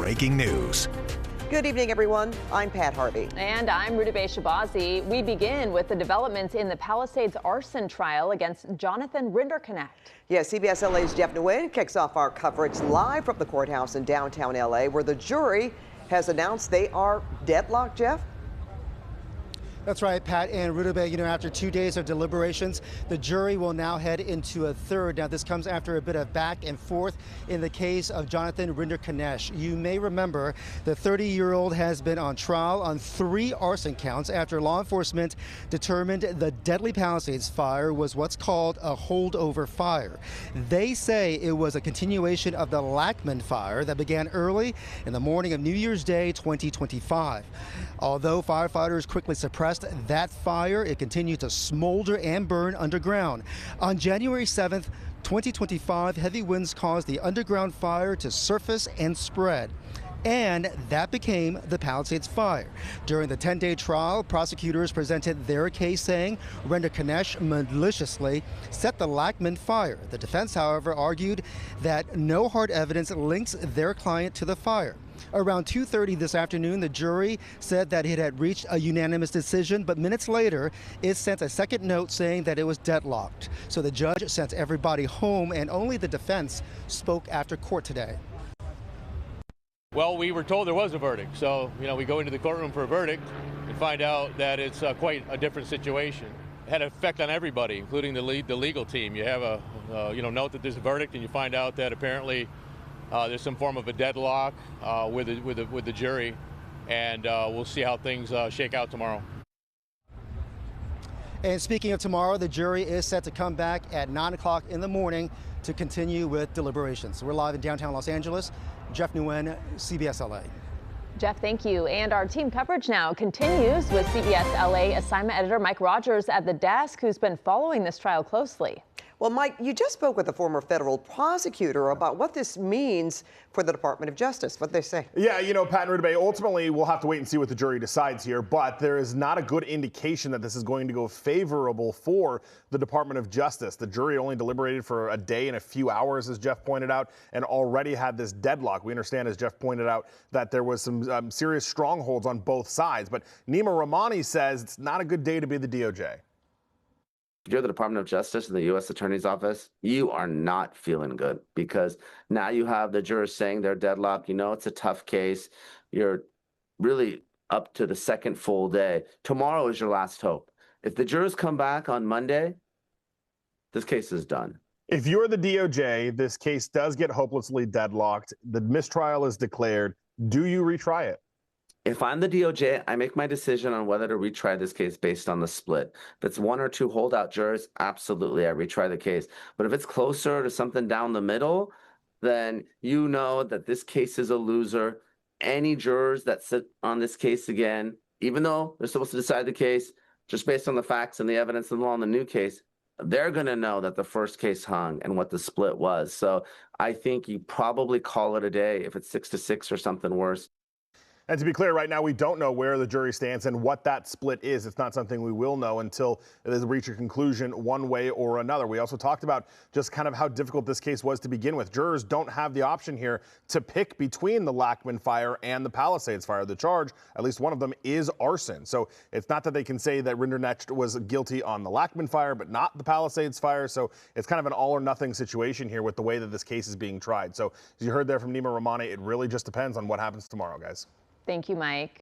breaking news. Good evening, everyone. I'm Pat Harvey. And I'm Rudabeh Shabazi. We begin with the developments in the Palisades arson trial against Jonathan Rinderknecht. Yes, CBS LA's Jeff Nguyen kicks off our coverage live from the courthouse in downtown LA, where the jury has announced they are deadlocked, Jeff. That's right, Pat and Rudabeh. After 2 days of deliberations, the jury will now head into a third. Now, this comes after a bit of back and forth in the case of Jonathan Rinderknecht. You may remember the 30-year-old has been on trial on 3 arson counts after law enforcement determined the deadly Palisades Fire was what's called a holdover fire. They say it was a continuation of the Lackman fire that began early in the morning of New Year's Day 2025. Although firefighters quickly suppressed that fire, it continued to smolder and burn underground. On January 7th, 2025, heavy winds caused the underground fire to surface and spread. And that became the Palisades Fire. During the 10-day trial, prosecutors presented their case saying Rinderknecht maliciously set the Lackman fire. The defense, however, argued that no hard evidence links their client to the fire. Around 2:30 this afternoon, the jury said that it had reached a unanimous decision, but minutes later, it sent a second note saying that it was deadlocked. So the judge sent everybody home, and only the defense spoke after court today. Well, we were told there was a verdict, so we go into the courtroom for a verdict and find out that it's quite a different situation. It had an effect on everybody, including the legal team. You have a note that there's a verdict, and you find out that apparently there's some form of a deadlock with the jury, and we'll see how things shake out tomorrow. And speaking of tomorrow, the jury is set to come back at 9 o'clock in the morning to continue with deliberations. We're live in downtown Los Angeles. Jeff Nguyen, CBS LA. Jeff, thank you. And our team coverage now continues with CBS LA assignment editor Mike Rogers at the desk, who's been following this trial closely. Well, Mike, you just spoke with a former federal prosecutor about what this means for the Department of Justice. What'd they say? Yeah, Pat and Rudabeh, ultimately we'll have to wait and see what the jury decides here, but there is not a good indication that this is going to go favorable for the Department of Justice. The jury only deliberated for a day and a few hours, as Jeff pointed out, and already had this deadlock. We understand, as Jeff pointed out, that there was some serious strongholds on both sides, but Nima Rahmani says it's not a good day to be the DOJ. If you're the Department of Justice and the U.S. Attorney's Office, you are not feeling good, because now you have the jurors saying they're deadlocked. It's a tough case. You're really up to the second full day. Tomorrow is your last hope. If the jurors come back on Monday, this case is done. If you're the DOJ, this case does get hopelessly deadlocked. The mistrial is declared. Do you retry it? If I'm the DOJ, I make my decision on whether to retry this case based on the split. If it's 1 or 2 holdout jurors, absolutely, I retry the case. But if it's closer to something down the middle, then you know that this case is a loser. Any jurors that sit on this case again, even though they're supposed to decide the case, just based on the facts and the evidence and the law in the new case, they're going to know that the first case hung and what the split was. So I think you probably call it a day if it's 6-6 or something worse. And to be clear, right now, we don't know where the jury stands and what that split is. It's not something we will know until it has reached a conclusion one way or another. We also talked about just kind of how difficult this case was to begin with. Jurors don't have the option here to pick between the Lackman fire and the Palisades fire. The charge, at least one of them, is arson. So it's not that they can say that Rinderknecht was guilty on the Lackman fire, but not the Palisades fire. So it's kind of an all or nothing situation here with the way that this case is being tried. So as you heard there from Nima Rahmani, it really just depends on what happens tomorrow, guys. Thank you, Mike.